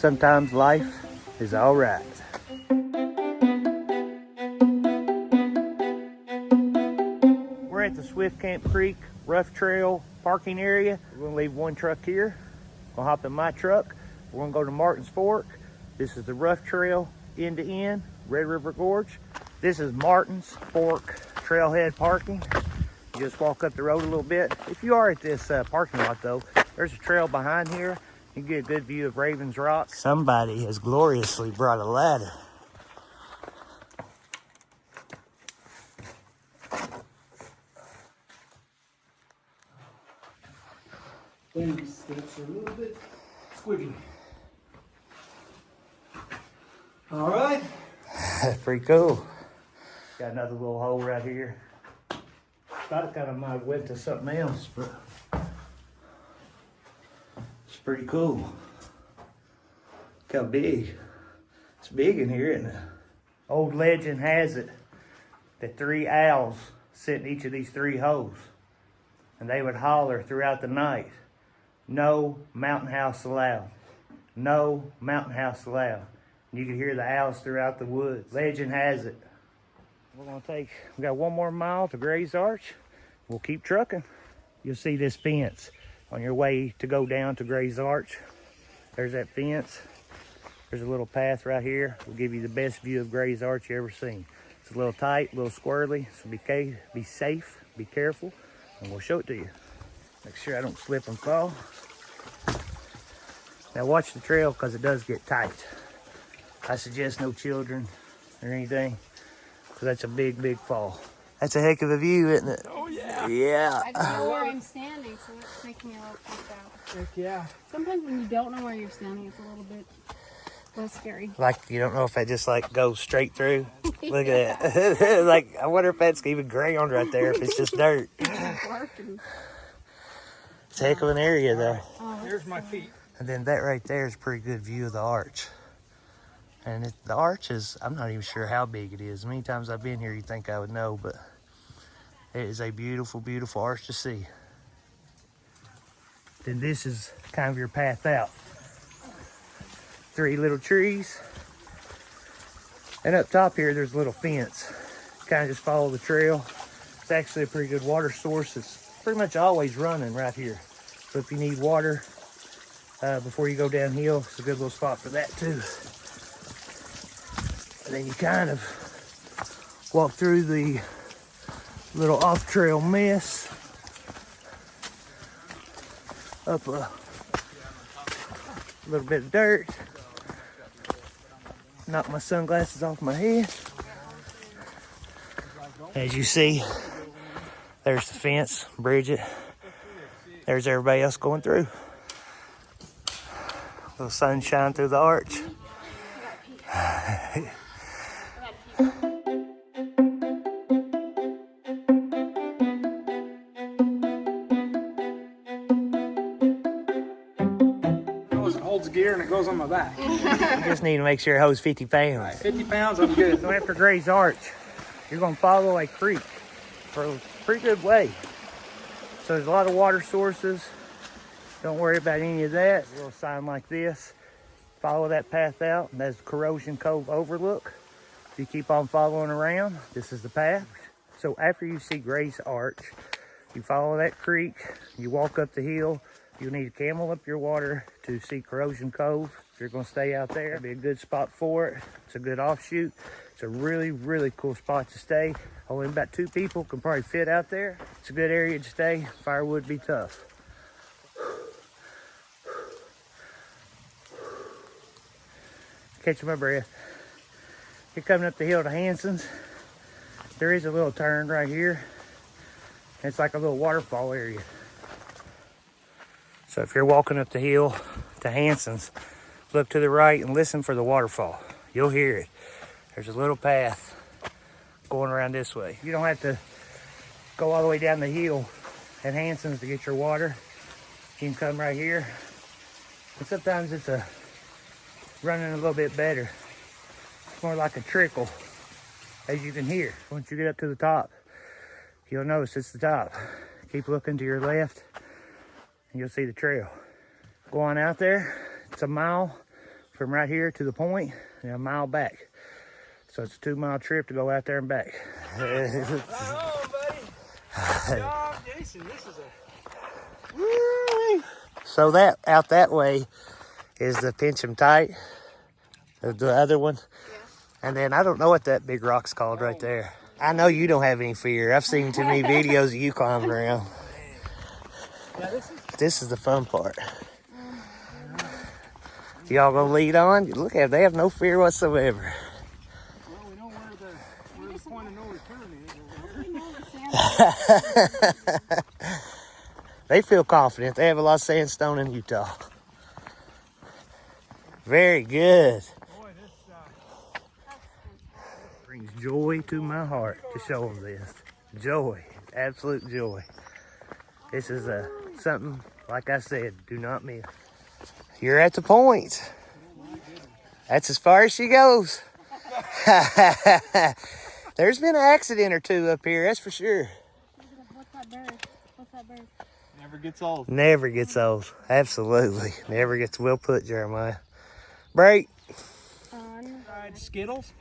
Sometimes life is all right. We're at the Swift Camp Creek Rough Trail parking area. We're gonna leave one truck here. We'll hop in my truck. We're gonna go to Martin's Fork. This is the Rough Trail end to end, Red River Gorge. This is Martin's Fork Trailhead parking. You just walk up the road a little bit. If you are at this parking lot though, there's a trail behind here. You can get a good view of Raven's Rock. Somebody has gloriously brought a ladder. These steps are a little bit squiggly. All right. That's pretty cool. Got another little hole right here. Thought it kind of might have went to something else, but it's pretty cool. Look how big. It's big in here, isn't it? Old legend has it that 3 owls sit in each of these 3 holes, and they would holler throughout the night, "No mountain house allowed. No mountain house allowed." And you could hear the owls throughout the woods. Legend has it. We got 1 more mile to Gray's Arch. We'll keep trucking. You'll see this fence on your way to go down to Gray's Arch. There's that fence. There's a little path right here. We'll give you the best view of Gray's Arch you ever seen. It's a little tight, a little squirrely, so be safe, be careful, and we'll show it to you. Make sure I don't slip and fall. Now watch the trail because it does get tight. I suggest no children or anything, because that's a big, big fall. That's a heck of a view, isn't it? Oh, yeah. Yeah. I don't know where I'm standing, so it's making me a little freaked out. Heck yeah. Sometimes when you don't know where you're standing, it's a little bit less scary. Like, you don't know if that just, like, goes straight through. Look at that. Like, I wonder if that's even ground right there, if it's just dirt. It's a heck of an area, though. Here's my feet. And then that right there is a pretty good view of the arch. And the arch is, I'm not even sure how big it is. Many times I've been here, you'd think I would know, but it is a beautiful, beautiful arch to see. Then this is kind of your path out. 3 little trees. And up top here, there's a little fence. Kind of just follow the trail. It's actually a pretty good water source. It's pretty much always running right here. So if you need water before you go downhill, it's a good little spot for that too. And then you kind of walk through the little off-trail mess up a little bit of dirt. Knock my sunglasses off my head. As you see, there's the fence, Bridgette. There's everybody else going through. A little sunshine through the arch. Holds gear and it goes on my back. You just need to make sure it holds 50 pounds. Right, 50 pounds, I'm good. So after Gray's Arch, you're going to follow a creek for a pretty good way. So there's a lot of water sources. Don't worry about any of that. A little sign like this. Follow that path out, and that's Corrosion Cove overlook. If you keep on following around, this is the path. So after you see Gray's Arch, you follow that creek, you walk up the hill. You'll need to camel up your water to see Corrosion Cove. If you're going to stay out there, it'll be a good spot for it. It's a good offshoot. It's a really, really cool spot to stay. Only about 2 people can probably fit out there. It's a good area to stay. Firewood be tough. Catching my breath. You're coming up the hill to Hanson's. There is a little turn right here. It's like a little waterfall area. So if you're walking up the hill to Hanson's, look to the right and listen for the waterfall. You'll hear it. There's a little path going around this way. You don't have to go all the way down the hill at Hanson's to get your water. You can come right here. And sometimes it's running a little bit better. It's more like a trickle, as you can hear. Once you get up to the top, you'll notice it's the top. Keep looking to your left, and you'll see the trail. Go on out there. It's a mile from right here to the point and a mile back. So it's a 2-mile trip to go out there and back. Right on, buddy. Good job, Jason. This is So that out that way is the pinch 'em tight, the other one. And then I don't know what that big rock's called right there. I know you don't have any fear. I've seen too many videos of you climbing around. Yeah, This is the fun part. Y'all gonna lead on? Look at, they have no fear whatsoever. well, we know where the point of no return is. They feel confident. They have a lot of sandstone in Utah. Very good. Boy, this Brings joy to my heart to show them this. Joy, absolute joy. This is something, like I said, do not miss. You're at the point. That's as far as she goes. There's been an accident or two up here, that's for sure. What's that bird? What's that bird? never gets old. Never gets old. Absolutely. Never gets well put, Jeremiah. Break. Fried Skittles.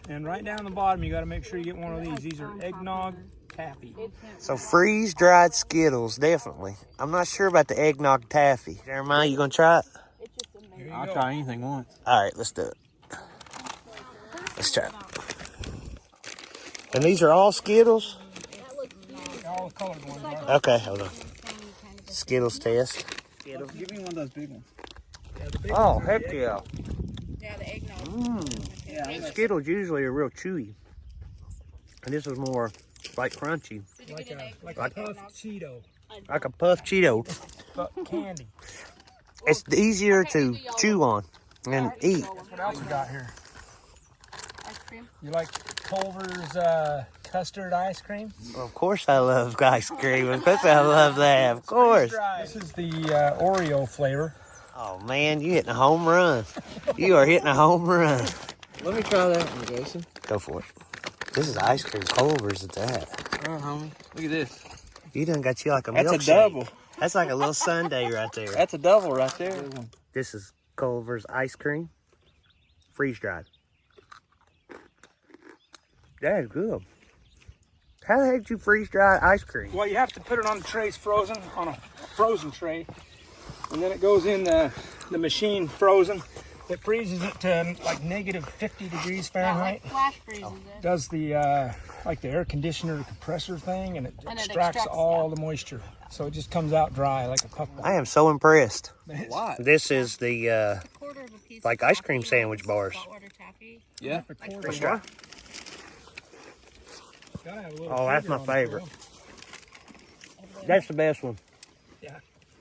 And right down the bottom, you got to make sure you get one of these. These are eggnog taffy. So freeze-dried Skittles, definitely. I'm not sure about the eggnog taffy. Jeremiah, you gonna try it? I'll try anything once. All right, let's do it. Let's try it. And these are all Skittles? All the colored ones are. Okay, hold on. Skittles test. Give me one of those big ones. Oh, heck yeah. Yeah, the eggnog. Yeah, Skittles usually are real chewy. And this is more like crunchy. like a puffed Cheeto. Like a puffed Cheeto. But candy. It's easier to chew on and eat. What else we got here? Ice cream. You like Culver's custard ice cream? Of course I love ice cream. Of course I love that. Of course. This is the Oreo flavor. Oh man, you hitting a home run. You are hitting a home run. Let me try that one, Jason. Go for it. This is ice cream. Culver's at that. Oh, homie. Look at this. You done got you like a That's milkshake. a double. That's like a little sundae right there. That's a double right there. This is Culver's ice cream. Freeze dried. That is good. How the heck did you freeze dry ice cream? Well, you have to put it on the trays frozen, on a frozen tray. And then it goes in the machine frozen. It freezes it to like negative 50 degrees Fahrenheit. Flash freezes it. Does the like the air conditioner compressor thing, and it And it extracts extracts, all yeah. the moisture. So it just comes out dry like a puffball. I am so impressed. Why? This is the Quarter of a piece like of ice cream taffy, sandwich bars. saltwater taffy. Yeah. Let's try. Gotta have a little Oh, that's sugar my on the favorite. grill. That's the best one. Yeah,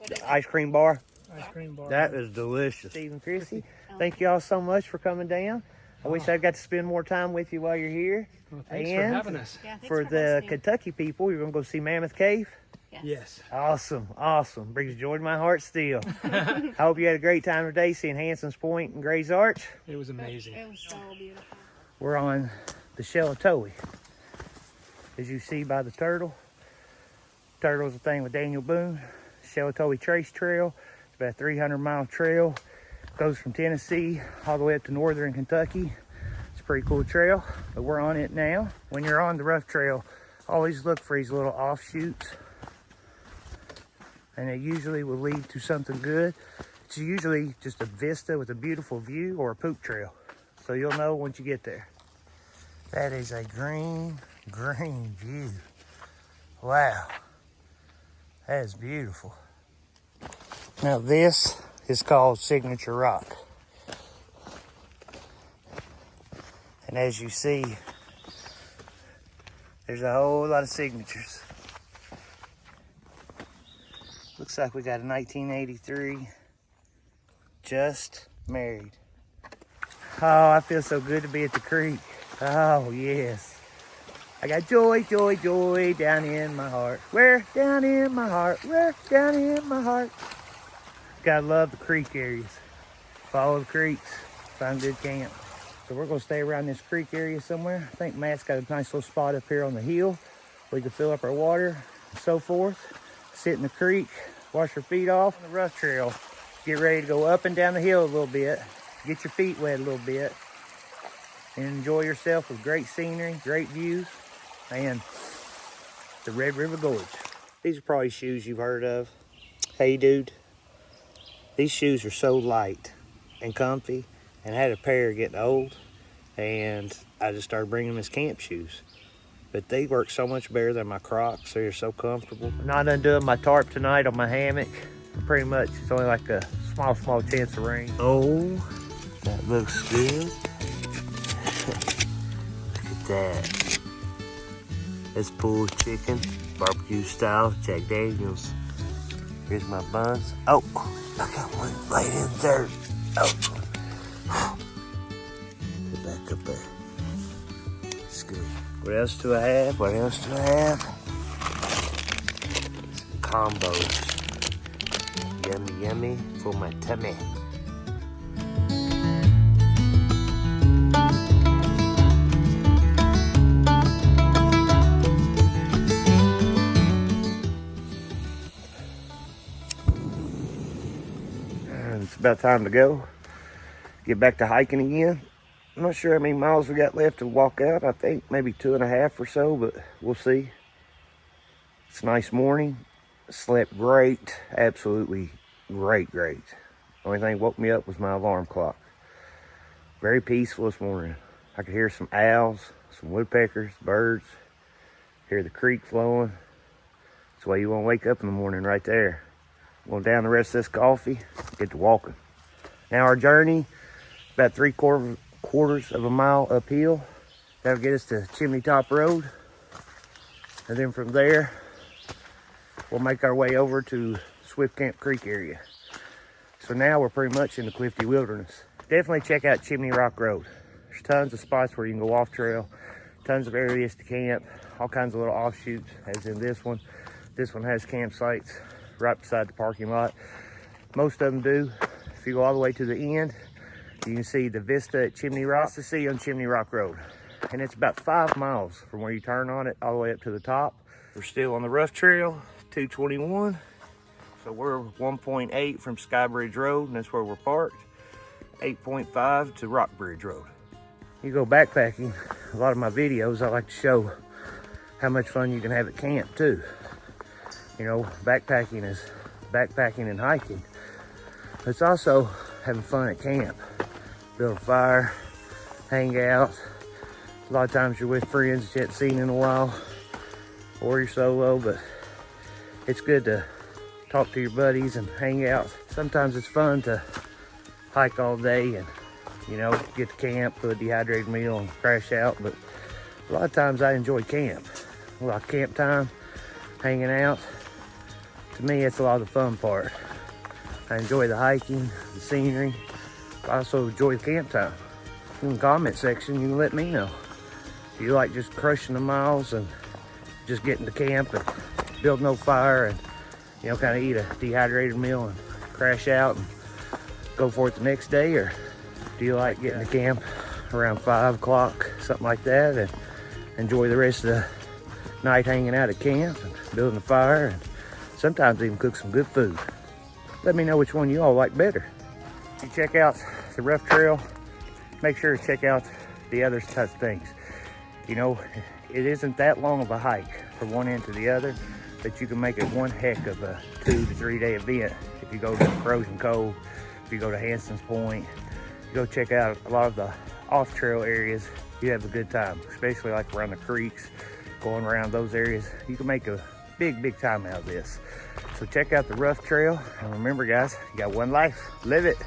The ice cream bar. ice cream bar. That is delicious. Steve and Kristy, thank you all so much for coming down. I wish I got to spend more time with you while you're here. Well, thanks for And having us. Yeah, thanks for the hosting. Kentucky people, you're going to go see Mammoth Cave. Yes. Awesome, awesome. Brings joy to my heart still. I hope you had a great time today seeing Hanson's Point and Gray's Arch. It was amazing. It was so beautiful. We're on the Shelatoe. As you see by the turtle. Turtle's a thing with Daniel Boone. Shelatoe Trace Trail. It's about a 300-mile trail. Goes from Tennessee all the way up to northern Kentucky. It's a pretty cool trail, but we're on it now. When you're on the rough trail, always look for these little offshoots. And it usually will lead to something good. It's usually just a vista with a beautiful view or a poop trail. So you'll know once you get there. That is a green view. Wow. That is beautiful. Now this is called Signature Rock. And as you see, there's a whole lot of signatures. Looks like we got a 1983 just married. Oh, I feel so good to be at the creek. Oh, yes. I got joy, joy, joy down in my heart. Where? Down in my heart. Where? Down in my heart. Gotta love the creek areas. Follow the creeks. Find good camp. So we're gonna stay around this creek area somewhere. I think Matt's got a nice little spot up here on the hill. We can fill up our water and so forth. Sit in the creek, wash our feet off on the rough trail. Get ready to go up and down the hill a little bit. get your feet wet a little bit, and enjoy yourself with great scenery, great views, and the Red River Gorge. These are probably shoes you've heard of. Hey dude, these shoes are so light and comfy, and I had a pair getting old, and I just started bringing them as camp shoes. But they work so much better than my Crocs. They're so comfortable. I'm not undoing my tarp tonight on my hammock. Pretty much, it's only like a small chance of rain. Oh, that looks good. Look at that. That's pulled chicken, barbecue style, Jack Daniels. Here's my buns. Oh, I got one laid in the dirt. Oh. Get back up there. It's good. What else do I have? What else do I have? Some combos. Yummy, yummy for my tummy. And it's about time to go. Get back to hiking again. I'm not sure how many miles we got left to walk out. I think maybe 2.5 or so, but we'll see. It's a nice morning. Slept great, absolutely great. Only thing woke me up was my alarm clock. Very peaceful this morning. I could hear some owls, some woodpeckers, birds, hear the creek flowing. That's why you want to wake up in the morning right there. Going down the rest of this coffee, get to walking. Now our journey, about 3/4 of a mile uphill. That'll get us to Chimney Top Road. And then from there, we'll make our way over to Swift Camp Creek area. So now we're pretty much in the Clifty Wilderness. Definitely check out Chimney Rock Road. There's tons of spots where you can go off trail, tons of areas to camp, all kinds of little offshoots, as in this one. This one has campsites right beside the parking lot. Most of them do. If you go all the way to the end, you can see the vista at Chimney Rock. Lots to see on Chimney Rock Road. And it's about 5 miles from where you turn on it all the way up to the top. We're still on the rough trail, 221. So we're 1.8 from Skybridge Road, and that's where we're parked. 8.5 to Rockbridge Road. You go backpacking, a lot of my videos, I like to show how much fun you can have at camp too. You know, backpacking is backpacking and hiking. It's also having fun at camp. Build a fire, hang out. A lot of times you're with friends that you haven't seen in a while, or you're solo, but it's good to talk to your buddies and hang out. Sometimes it's fun to hike all day and, you know, get to camp, put a dehydrated meal and crash out, but a lot of times I enjoy camp. A lot of camp time, hanging out. To me, it's a lot of the fun part. I enjoy the hiking, the scenery. I also enjoy the camp time. In the comment section, you can let me know. If you like just crushing the miles and just getting to camp and build no fire and, you know, kind of eat a dehydrated meal and crash out and go for it the next day, or do you like getting to camp around 5 o'clock, something like that, and enjoy the rest of the night hanging out at camp and building a fire and sometimes even cook some good food? Let me know which one you all like better. If you check out the rough trail, make sure to check out the other types of things. You know, it isn't that long of a hike from one end to the other, but you can make it one heck of a 2 to 3 day event. If you go to Corrosion Cove, if you go to Hanson's Point, you go check out a lot of the off-trail areas, you have a good time, especially like around the creeks, going around those areas. You can make a big time out of this. So check out the rough trail, and remember guys, you got one life, live it.